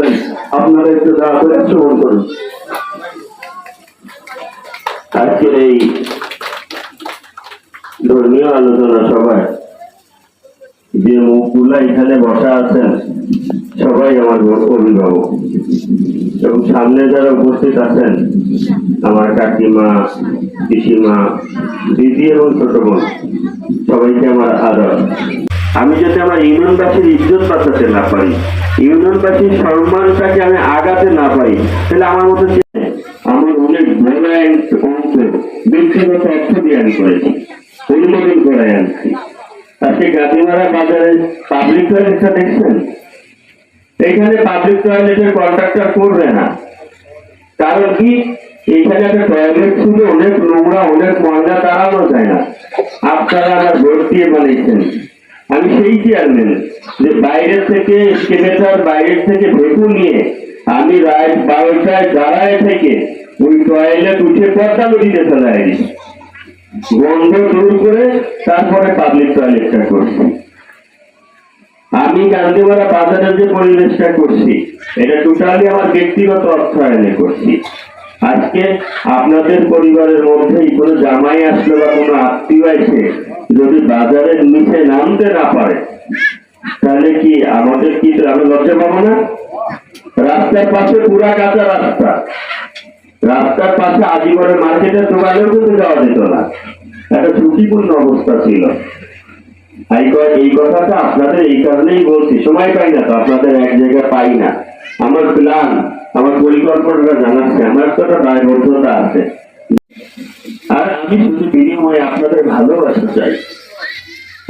করবেন, আপনারা একটু দয়া করে শ্রবণ করুন। আজকের এই ধর্মীয় আলোচনা সভায় যে মুখগুলা এখানে বসা আছেন সবাই আমার অভিভাবক, এবং সামনে যারা উপস্থিত আছেন আমার কাকিমা, পিসিমা, দিদি এবং ছোট বোন, সবাইকে আমার আদর। আমি যদি আমার ইউনিয়নবাসীর ইজ্জত বাঁচাতে না পারি, ইউনিয়নবাসীর সম্মানটাকে আমি আগাতে না পারি, তাহলে আমার মতো আমার অনেক বড় অংশ ব্যক্তিগত অর্থ দিয়ে আমি করেছি, অনুমোদন করে আনছি। আজকে গাদিমারা বাজারে পাবলিক টয়লেটটা দেখছেন, এখানে পাবলিক টয়লেটের কন্ট্রাক্টর করবে না, কারণ কি এখানে একটা টয়লেট ছিল, অনেক নোংরা, অনেক ময়লা, তাড়ানো যায় না। আপনারা আমার ভোট দিয়ে বানিয়েছেন। আমি সেই চেয়ারম্যান যে বাইরে থেকে স্কেলেটার, বাইরের থেকে ভেতু নিয়ে আমি রাত 12টায় দাঁড়ায় থেকে ওই টয়লেট উঠে পর্দা নদীতে চলে আসি, গন্ধ দূর করে তারপরে পাবলিক টয়লেটটা করছি। আমি গান্ধীপাড়া বাজারে যে পরিবেশটা করছি এটা টোটালি আমার ব্যক্তিগত অর্থায়নে করছি। আজকে আপনাদের পরিবারের মধ্যেই কোনো জামাই আসলো বা কোনো আত্মীয় আছে যদি বাজারের নিচে নামতে না পারে, তাহলে কি আমাদের কি আমি লজ্জা পাবো না? রাস্তার পাশে পুরা কাঁচা রাস্তা, রাস্তার পাশে আজীবনের মার্কেটের দোকানেও কিন্তু যাওয়া যেত না, একটা ঝুঁকিপূর্ণ অবস্থা ছিল। এই কথাটা আপনাদের এই কারণেই বলছি, সময় পাই না তো, আপনাদের এক জায়গায় পাই না। আমার প্ল্যান, আমার পরিকল্পনাটা জানাচ্ছে, আমার তো একটা দায়বদ্ধতা আছে, আর আমি শুধু বিনিময়ে আপনাদের ভালোবাসা চাই।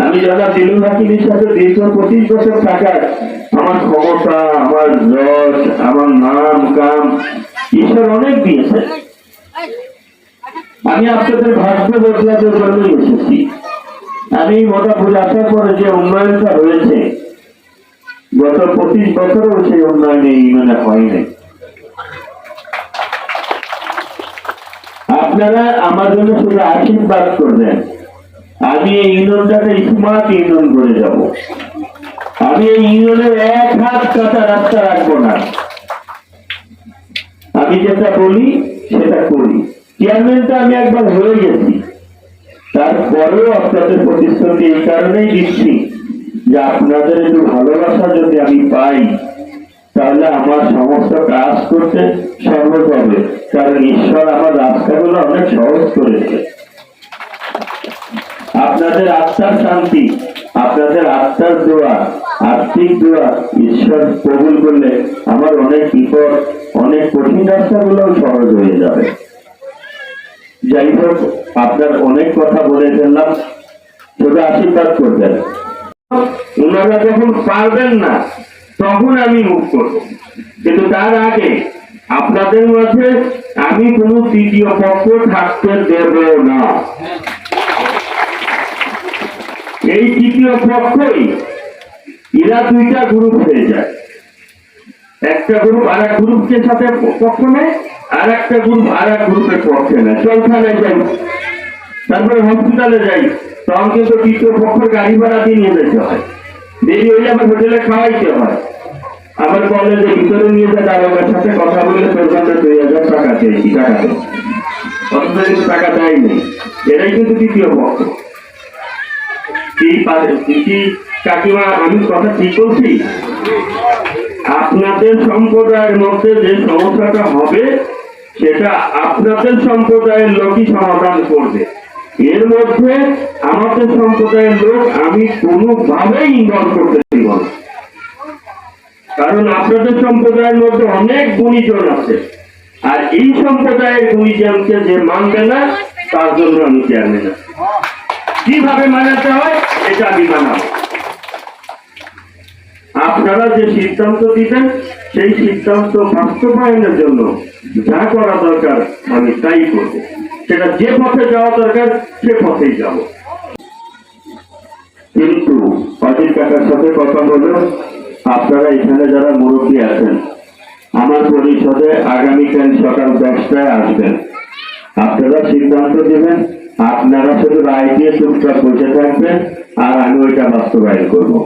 আমি যারা দিলুল হাকিমের সাথে দীর্ঘ 25 বছর থাকার আমার ক্ষমতা, আমার যশ, আমার নাম কাম ঈশ্বর অনেক দিয়েছে। আমি আপনাদের ভাগ্য বদলানোর জন্যই এসেছি। আমি মোটামুটি আসার পরে যে উন্নয়নটা হয়েছে গত 25 বছরও সেই উন্নয়নে ইউনিয়নে হয় নাই। আপনারা আমার জন্য শুধু আশীর্বাদ করবেন, আমি এই ইউনিয়নটাকে স্মার্ট ইউনিয়ন করে যাব। আমি এই ইউনিয়নের এক হাত কাঁচা রাস্তা রাখবো না, আমি যেটা বলি সেটা করি। চেয়ারম্যানটা আমি একবার হয়ে গেছি, তারপরেও আপনাদের প্রতিশ্রুতি এই কারণেই দিচ্ছি যে আপনাদের একটু ভালোবাসা যদি আমি পাই তাহলে আমার সমস্ত কাজ করতে সহজ হবে, কারণ ঈশ্বর আমার রাস্তাগুলো অনেক সহজ করেছে। আপনাদের আত্মার শান্তি, আপনাদের আত্মার দোয়া, আর্থিক দোয়া ঈশ্বর কবুল করলে আমার অনেক বিপদ, অনেক কঠিন রাস্তাগুলো সহজ হয়ে যাবে। যাই হোক, আপনার অনেক কথা বলে ফেললাম, শুধু আশীর্বাদ করবেন। ওনারা যখন পারবেন না তখন আমি মুখ করব, কিন্তু তার আগে আপনাদের মাঝে আমি কোনো তৃতীয় পক্ষ থাকতে দেব না। এই তৃতীয় পক্ষই এরা দুইটা গ্রুপ হয়ে যায়, একটা গ্রুপ আর এক গ্রুপকে সাথে পক্ষ নেয়, আর একটা গ্রুপ আর এক গ্রুপের পক্ষে নেয়। চলখানায় যাই, তারপরে হসপিটালে যাই, তখন কিন্তু তৃতীয় পক্ষের গাড়ি ভাড়া দিয়ে নিয়ে যেতে হয়, দেরি হইলে আমার হোটেলে খাওয়াইতে হয়। আমার কলেজে ভিতরে নিয়ে যায়, দারোগার সাথে কথা বললে পর্যন্ত 2000 টাকা চেয়েছি, টাকা দেয়, অথচ কিন্তু টাকা দেয়নি। এরাই কিন্তু তৃতীয় পক্ষ। কাকিমা, আমি কথা ঠিক বলছি? আপনাদের সম্প্রদায়ের মধ্যে যে সমস্যাটা হবে সেটা আপনাদের সম্প্রদায়ের লোকই সমাধান করবে, এর মধ্যে আমাদের সম্প্রদায়ের লোক আমি কোনোভাবেই ইনভলভ করতে পারব না, কারণ আপনাদের সম্প্রদায়ের মধ্যে অনেক গুণীজন আছে, আর এই সম্প্রদায়ের গুণীজনকে যে মানবে না তার জন্য আমি চেয়ারম্যান আছি। কিভাবে মানাতে হয় এটা আমি মানাবো। আপনারা যে সিদ্ধান্ত দিবেন সেই সিদ্ধান্ত বাস্তবায়নের জন্য যা করা দরকার আমি তাই করবো, সেটা যে পথে যাওয়া দরকার সে পথেই যাব। কিন্তু অজিত কাকার সাথে কথা বলে আপনারা এখানে যারা মুরব্বী আছেন আমার পরিষদে আগামীকাল সকাল 10টায় আসবেন, আপনারা সিদ্ধান্ত দেবেন, আপনারা শুধু রায় দিয়ে চুপচাপ বসে থাকবেন আর আমি ওইটা বাস্তবায়ন করবো।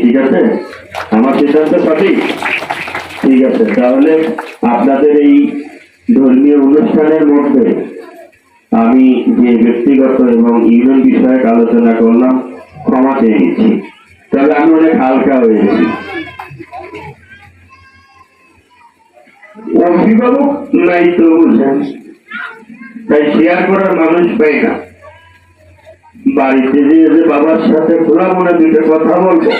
ঠিক আছে? আমার সিদ্ধান্ত সঠিক? ঠিক আছে, তাহলে আপনাদের এই ধর্মীয় অনুষ্ঠানের মধ্যে আমি যে ব্যক্তিগত এবং ইউনিয়ন বিষয়ক আলোচনা করলাম ক্ষমা চেয়ে নিচ্ছি, তবে আমি অনেক হালকা হয়েছি। অভিভাবক নাই তো বুঝেন, তাই শেয়ার করার মানুষ পাই না। বাড়িতে যে বাবার সাথে খোলা মনে দুটো কথা বলবো,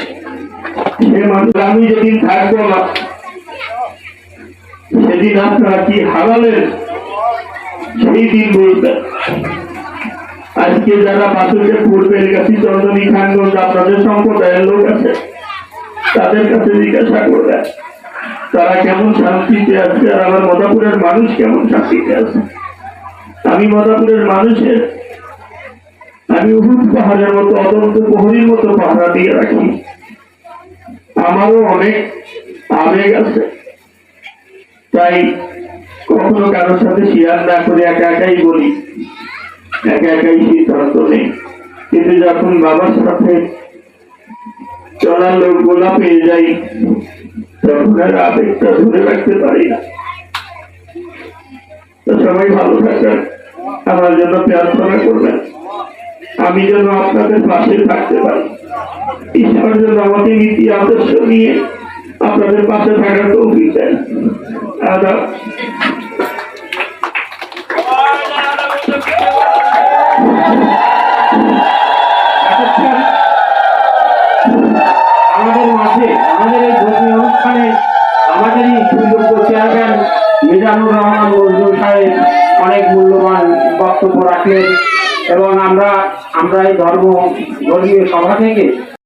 সে মানুষ আমি যেদিন থাকবো না সেদিন আপনারা কি হারালেন সেই দিন বলবেন। আজকে যারা বাসুকে পূর্বের কাছে চন্দ্রনী খানগঞ্জ আপনাদের সম্প্রদায়ের লোক আছে, তাদের কাছে জিজ্ঞাসা করবেন তারা কেমন শান্তিতে আছে, আর আমার মদাপুরের মানুষ কেমন শান্তিতে আছে। আমি মদাপুরের মানুষের আমি উহুদ পাহাড়ের মতো অদন্ত প্রহরীর মতো পাহারা দিয়ে রাখি। আমারও অনেক আবেগ আছে, তাই কখনো কারোর সাথে শেয়ার না করে একা একাই বলি, একা একাই সিদ্ধান্ত নেই। কিন্তু যখন বাবার সাথে চলার লোক গোলা পেয়ে যাই, তখন আর আবেগটা ধরে রাখতে পারি না। তো সবাই ভালো থাকবেন, আমার জন্য প্রার্থনা করবেন, আমি যেন আপনাদের পাশে থাকতে পারি। ঈশ্বর যেন আমাকে নীতি আদর্শ নিয়ে আপনাদের পাশে থাকার তৌফিক দেন। আদাব। আমাদের মাঝে আমাদের এই ধর্মীয় অনুষ্ঠানে আমাদের এই সুযোগ্য চেয়ারম্যান মিজানুর রহমান নজরুল সাহেব অনেক মূল্যবান বক্তব্য রাখলেন এবং আমরা এই ধর্মীয় সভা থেকে